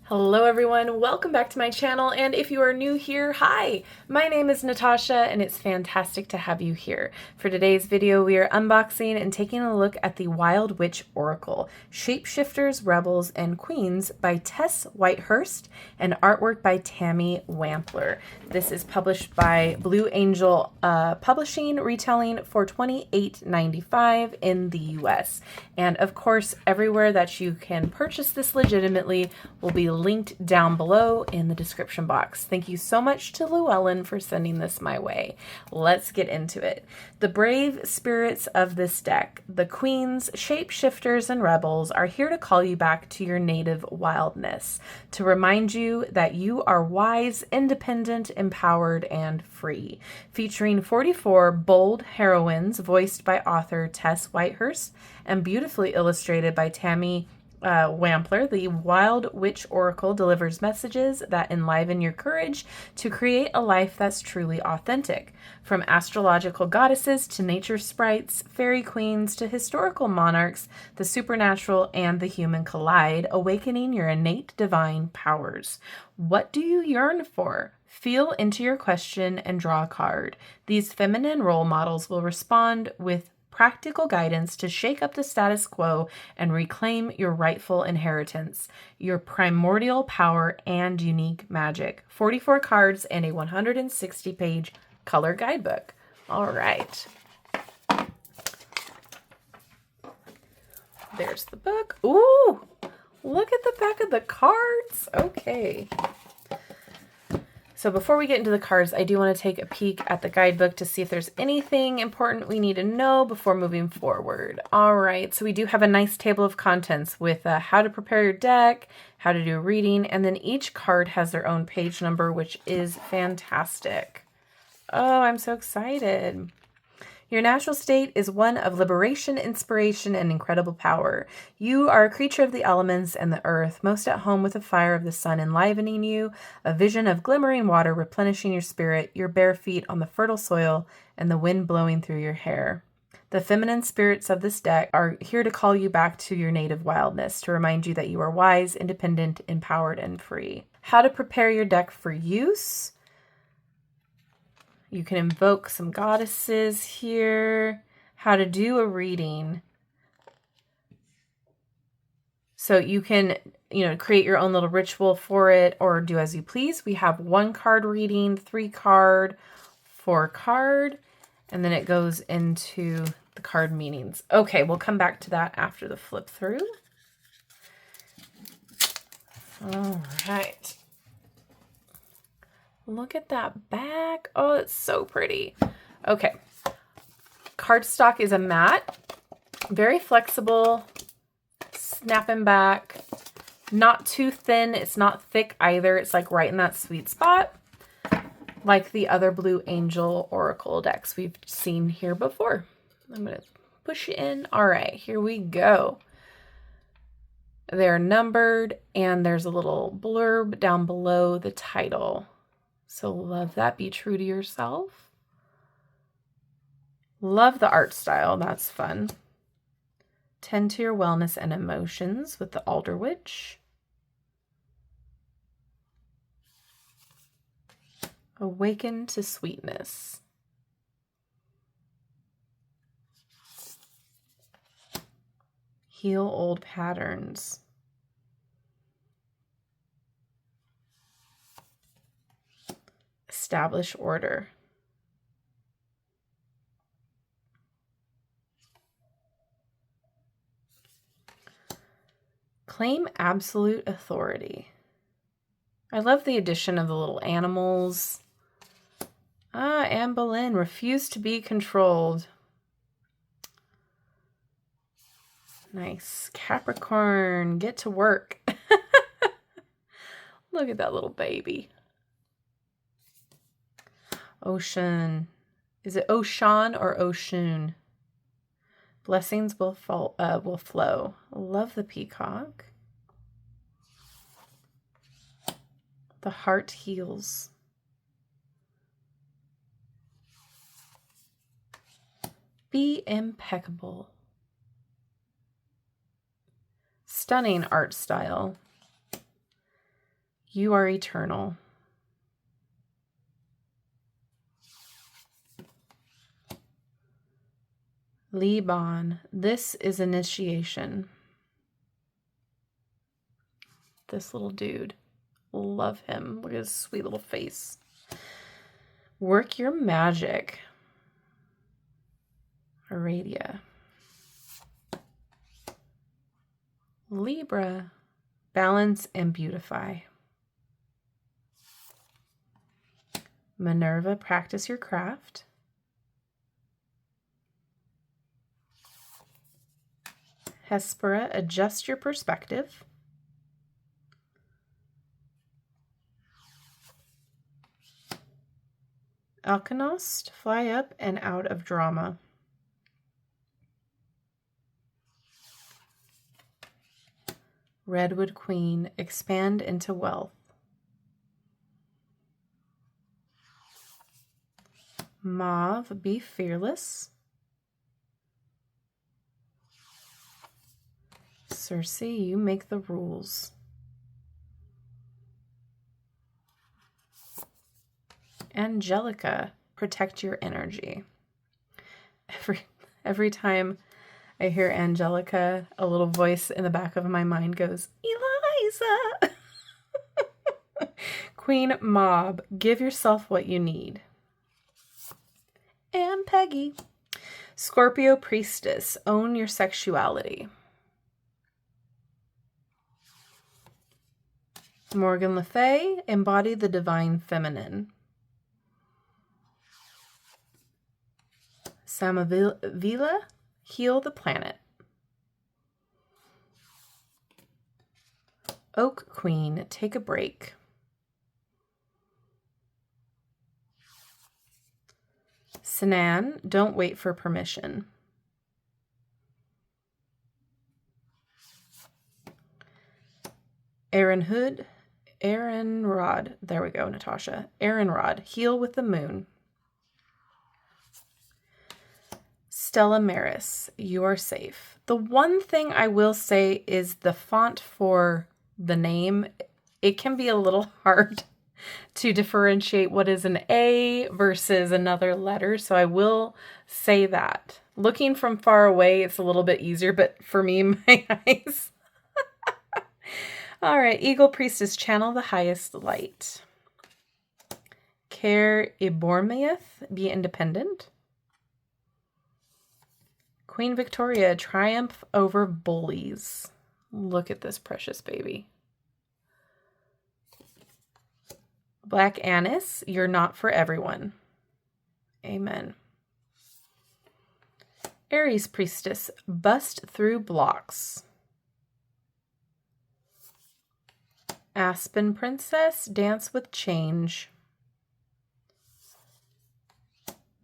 Hello everyone, welcome back to my channel, and if you are new here, hi! My name is Natasha and it's fantastic to have you here. For today's video, we are unboxing and taking a look at the Wild Witch Oracle, Shapeshifters, Rebels, and Queens by Tess Whitehurst and artwork by Tammy Wampler. This is published by Blue Angel Publishing, retailing for $28.95 in the US. And of course, everywhere that you can purchase this legitimately will be linked down below in the description box. Thank you so much to Llewellyn for sending this my way. Let's get into it. The brave spirits of this deck, the queens, shapeshifters, and rebels, are here to call you back to your native wildness, to remind you that you are wise, independent, empowered, and free. Featuring 44 bold heroines voiced by author Tess Whitehurst and beautifully illustrated by Tammy Wampler, the Wild Witch Oracle delivers messages that enliven your courage to create a life that's truly authentic. From astrological goddesses to nature sprites, fairy queens to historical monarchs, the supernatural and the human collide, awakening your innate divine powers. What do you yearn for? Feel into your question and draw a card. These feminine role models will respond with practical guidance to shake up the status quo and reclaim your rightful inheritance, your primordial power and unique magic. 44 cards and a 160-page color guidebook. All right. There's the book. Ooh, look at the back of the cards. Okay. So before we get into the cards, I do want to take a peek at the guidebook to see if there's anything important we need to know before moving forward. All right, so we do have a nice table of contents with how to prepare your deck, how to do a reading, and then each card has their own page number, which is fantastic. Oh, I'm so excited. Your natural state is one of liberation, inspiration, and incredible power. You are a creature of the elements and the earth, most at home with the fire of the sun enlivening you, a vision of glimmering water replenishing your spirit, your bare feet on the fertile soil, and the wind blowing through your hair. The feminine spirits of this deck are here to call you back to your native wildness, to remind you that you are wise, independent, empowered, and free. How to prepare your deck for use. You can invoke some goddesses here. How to do a reading. So you can, create your own little ritual for it or do as you please. We have 1 card reading, 3 card, 4 card, and then it goes into the card meanings. Okay, we'll come back to that after the flip through. All right. Look at that back. Oh, it's so pretty. Okay. Cardstock is a matte, very flexible, snapping back, not too thin. It's not thick either. It's like right in that sweet spot, like the other Blue Angel Oracle decks we've seen here before. I'm going to push it in. All right, here we go. They're numbered and there's a little blurb down below the title. So love that. Be true to yourself. Love the art style. That's fun. Tend to your wellness and emotions with the Alder Witch. Awaken to sweetness. Heal old patterns. Establish order. Claim absolute authority. I love the addition of the little animals. Anne Boleyn, refuse to be controlled. Nice. Capricorn, get to work. Look at that little baby. Ocean. Is it Ocean or Ocean? Blessings will flow. Love the peacock. The heart heals. Be impeccable. Stunning art style. You are eternal. Liban, this is initiation. This little dude. Love him. Look at his sweet little face. Work your magic. Aradia. Libra. Balance and beautify. Minerva, practice your craft. Hespera, adjust your perspective. Alkahest, fly up and out of drama. Redwood Queen, expand into wealth. Mauve, be fearless. Circe, you make the rules. Angelica, protect your energy. Every time I hear Angelica, a little voice in the back of my mind goes, Eliza! Queen Mob, give yourself what you need. And Peggy. Scorpio Priestess, own your sexuality. Morgan Le Fay, embody the divine feminine. Samavila, heal the planet. Oak Queen, take a break. Sinan, don't wait for permission. Aaron Rod, there we go, Natasha. Aaron Rod, heal with the moon. Stella Maris, you are safe. The one thing I will say is the font for the name, it can be a little hard to differentiate what is an A versus another letter. So I will say that. Looking from far away, it's a little bit easier, but for me, my eyes. All right, Eagle Priestess, channel the highest light. Care Ibormeath, be independent. Queen Victoria, triumph over bullies. Look at this precious baby. Black Annis, you're not for everyone. Amen. Aries Priestess, bust through blocks. Aspen Princess, dance with change.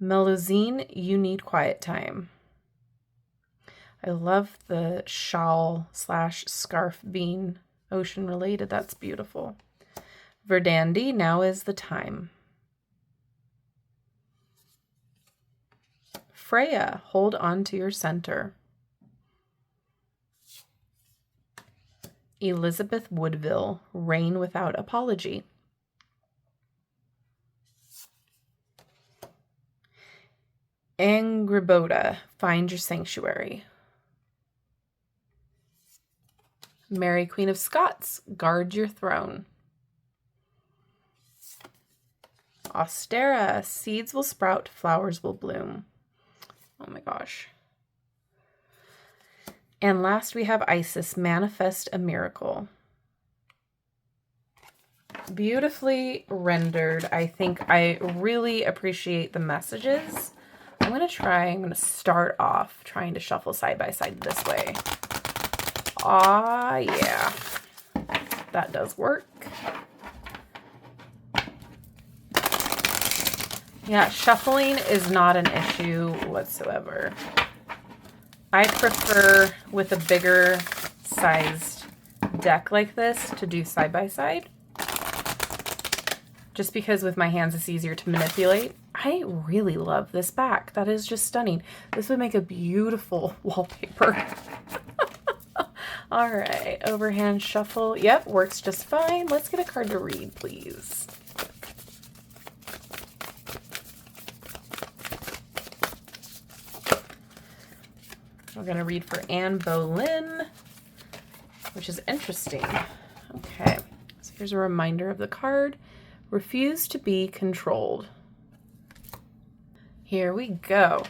Melusine, you need quiet time. I love the shawl / scarf being ocean related. That's beautiful. Verdandi, now is the time. Freya, hold on to your center. Elizabeth Woodville, reign without apology. Angriboda, find your sanctuary. Mary, Queen of Scots, guard your throne. Austera, seeds will sprout, flowers will bloom. Oh my gosh. And last we have Isis, manifest a miracle. Beautifully rendered. I think I really appreciate the messages. I'm going to start off trying to shuffle side by side this way. Ah, yeah. That does work. Yeah, shuffling is not an issue whatsoever. I prefer with a bigger sized deck like this to do side by side. Just because with my hands it's easier to manipulate. I really love this back. That is just stunning. This would make a beautiful wallpaper. All right, overhand shuffle. Yep, works just fine. Let's get a card to read, please. We're going to read for Anne Boleyn, which is interesting. Okay, so here's a reminder of the card. Refuse to be controlled. Here we go.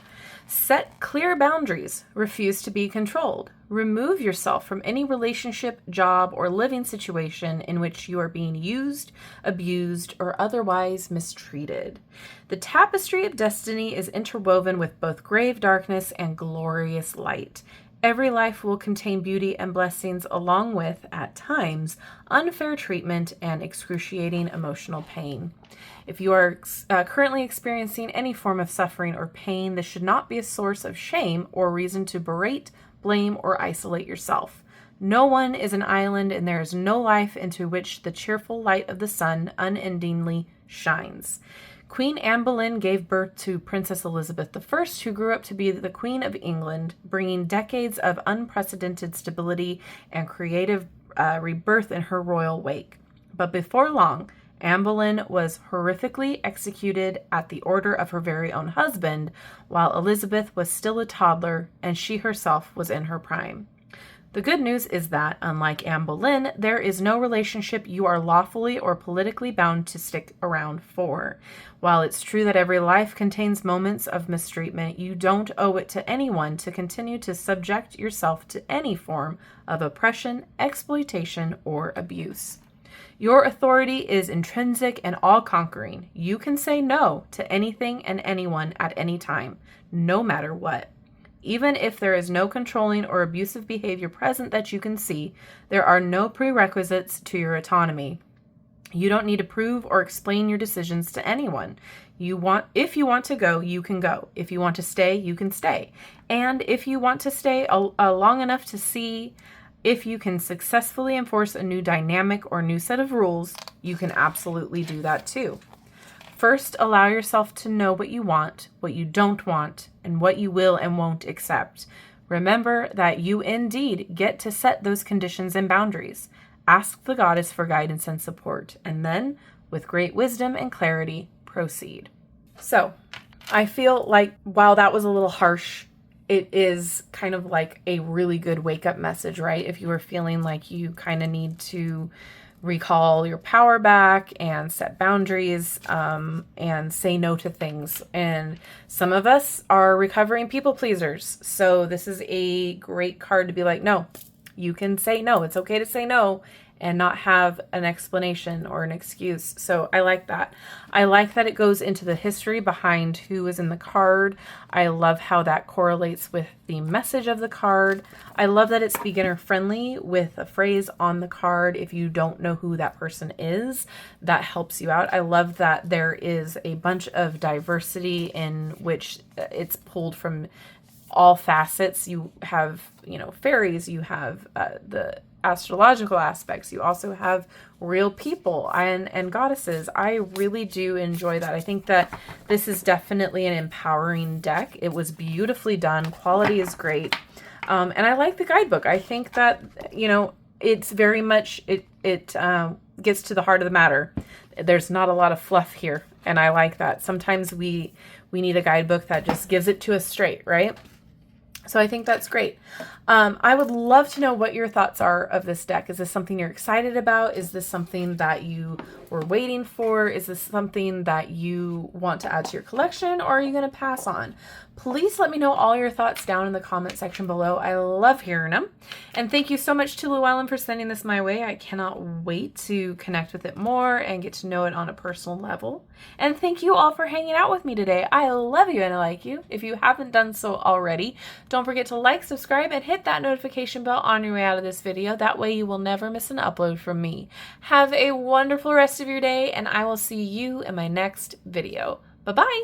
Set clear boundaries. Refuse to be controlled. Remove yourself from any relationship, job, or living situation in which you are being used, abused, or otherwise mistreated. The tapestry of destiny is interwoven with both grave darkness and glorious light. Every life will contain beauty and blessings along with, at times, unfair treatment and excruciating emotional pain. If you are currently experiencing any form of suffering or pain, this should not be a source of shame or reason to berate, blame, or isolate yourself. No one is an island, and there is no life into which the cheerful light of the sun unendingly shines. Queen Anne Boleyn gave birth to Princess Elizabeth I, who grew up to be the Queen of England, bringing decades of unprecedented stability and creative rebirth in her royal wake. But before long, Anne Boleyn was horrifically executed at the order of her very own husband, while Elizabeth was still a toddler and she herself was in her prime. The good news is that, unlike Anne Boleyn, there is no relationship you are lawfully or politically bound to stick around for. While it's true that every life contains moments of mistreatment, you don't owe it to anyone to continue to subject yourself to any form of oppression, exploitation, or abuse. Your authority is intrinsic and all-conquering. You can say no to anything and anyone at any time, no matter what. Even if there is no controlling or abusive behavior present that you can see, there are no prerequisites to your autonomy. You don't need to prove or explain your decisions to anyone. If you want to go, you can go. If you want to stay, you can stay. And if you want to stay long enough to see if you can successfully enforce a new dynamic or new set of rules, you can absolutely do that too. First, allow yourself to know what you want, what you don't want, and what you will and won't accept. Remember that you indeed get to set those conditions and boundaries. Ask the goddess for guidance and support, and then, with great wisdom and clarity, proceed. So, I feel like while that was a little harsh, it is kind of like a really good wake-up message, right? If you are feeling like you kind of need to recall your power back and set boundaries and say no to things. And some of us are recovering people pleasers. So this is a great card to be like, no, you can say no. It's okay to say no and not have an explanation or an excuse. So I like that. I like that it goes into the history behind who is in the card. I love how that correlates with the message of the card. I love that it's beginner friendly with a phrase on the card. If you don't know who that person is, that helps you out. I love that there is a bunch of diversity in which it's pulled from all facets. You have, fairies, you have the astrological aspects, you also have real people and goddesses. I really do enjoy that. I think that this is definitely an empowering deck. It was beautifully done. Quality is great. And I like the guidebook. I think that, it's very much, it gets to the heart of the matter. There's not a lot of fluff here. And I like that. Sometimes we need a guidebook that just gives it to us straight, right? So I think that's great. I would love to know what your thoughts are of this deck. Is this something you're excited about? Is this something that you were waiting for? Is this something that you want to add to your collection, or are you going to pass on? Please let me know all your thoughts down in the comment section below. I love hearing them. And thank you so much to Llewellyn for sending this my way. I cannot wait to connect with it more and get to know it on a personal level. And thank you all for hanging out with me today. I love you and I like you. If you haven't done so already, don't forget to like, subscribe, and hit that notification bell on your way out of this video. That way you will never miss an upload from me. Have a wonderful rest of your day, and I will see you in my next video. Bye-bye.